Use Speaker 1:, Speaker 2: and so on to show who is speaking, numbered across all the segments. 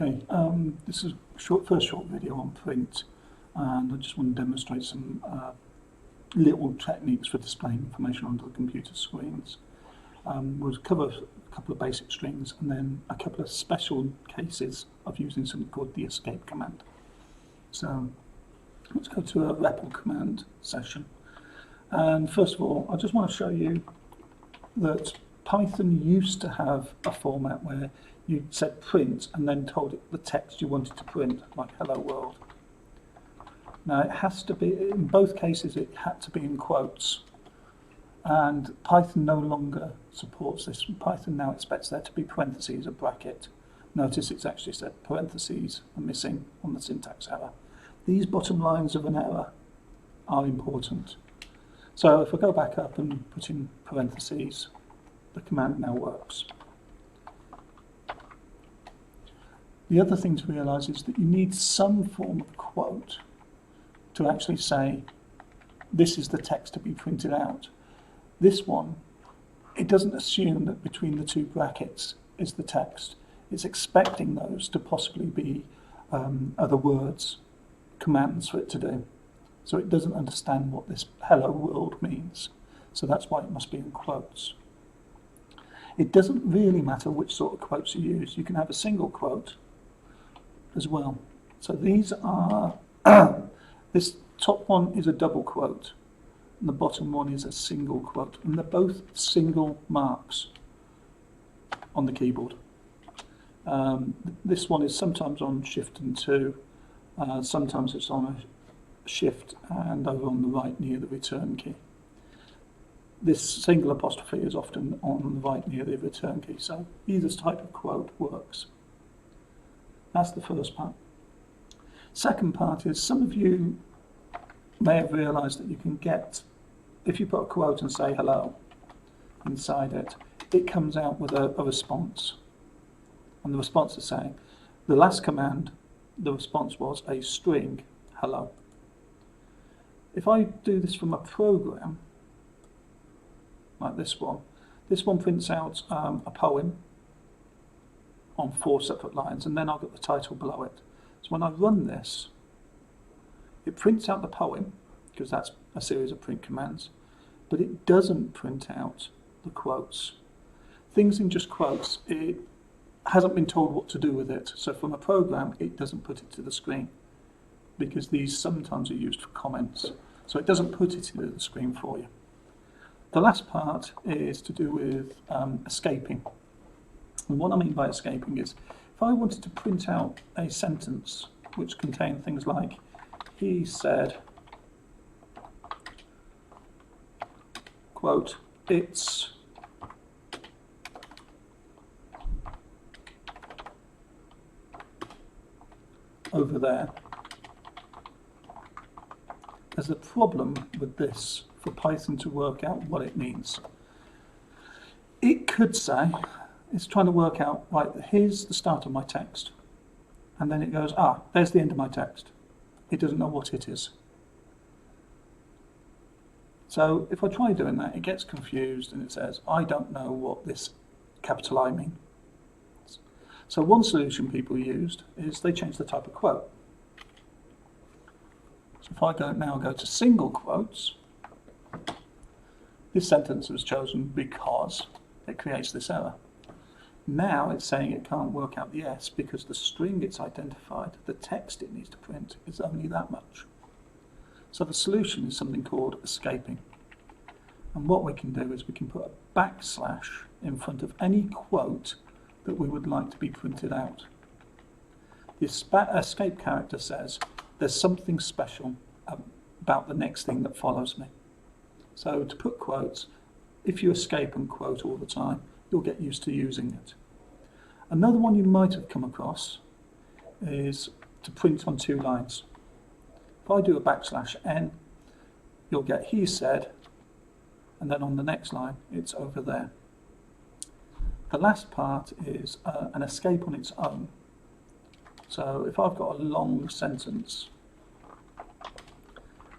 Speaker 1: Okay, this is first short video on print, and I just want to demonstrate some little techniques for displaying information onto the computer screens. We'll cover a couple of basic strings and then a couple of special cases of using something called the escape command. So let's go to a REPL command session. And first of all, I just want to show you that Python used to have a format where you said print and then told it the text you wanted to print, like hello world. Now it has to be, in both cases it had to be in quotes, and Python no longer supports this. Python now expects there to be parentheses, a bracket. Notice it's actually said parentheses are missing on the syntax error. These bottom lines of an error are important. So if I go back up and put in parentheses, the command now works. The other thing to realise is that you need some form of quote to actually say this is the text to be printed out. This one, it doesn't assume that between the two brackets is the text. It's expecting those to possibly be other words, commands for it to do. So it doesn't understand what this hello world means. So that's why it must be in quotes. It doesn't really matter which sort of quotes you use. You can have a single quote as well. So these are, this top one is a double quote, and the bottom one is a single quote, and they're both single marks on the keyboard. This one is sometimes on Shift and 2, sometimes it's on a Shift and over on the right near the return key. This single apostrophe is often on the right near the return key, so either type of quote works. That's the first part. Second part is, some of you may have realised that you can get, if you put a quote and say hello inside it, it comes out with a response. And the response is saying, the last command, the response was a string hello. If I do this from a program, like this one prints out a poem on 4 separate lines, and then I've got the title below it. So when I run this, it prints out the poem, because that's a series of print commands, but it doesn't print out the quotes. Things in just quotes, it hasn't been told what to do with it. So from a program, it doesn't put it to the screen, because these sometimes are used for comments. So it doesn't put it into the screen for you. The last part is to do with escaping. And what I mean by escaping is, if I wanted to print out a sentence which contained things like, he said, quote, it's over there. There's a problem with this for Python to work out what it means. It could say, it's trying to work out, right, here's the start of my text. And then it goes, there's the end of my text. It doesn't know what it is. So if I try doing that, it gets confused and it says, I don't know what this capital I means. So one solution people used is they changed the type of quote. So if I now go to single quotes, this sentence was chosen because it creates this error. Now it's saying it can't work out the S because the string it's identified, the text it needs to print, is only that much. So the solution is something called escaping. And what we can do is we can put a backslash in front of any quote that we would like to be printed out. The escape character says there's something special about the next thing that follows me. So to put quotes, if you escape and quote all the time, you'll get used to using it. Another one you might have come across is to print on 2 lines. If I do a \n, you'll get he said, and then on the next line, it's over there. The last part is an escape on its own. So if I've got a long sentence,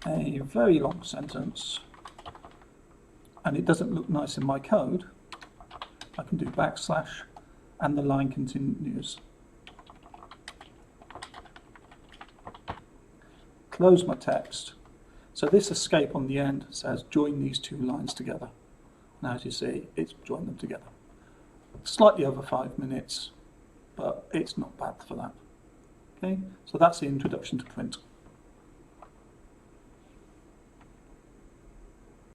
Speaker 1: a very long sentence, and it doesn't look nice in my code, I can do \, and the line continues. close my text. So this escape on the end says join these two lines together. And as you see, it's joined them together. Slightly over 5 minutes, but it's not bad for that. Okay, so that's the introduction to print.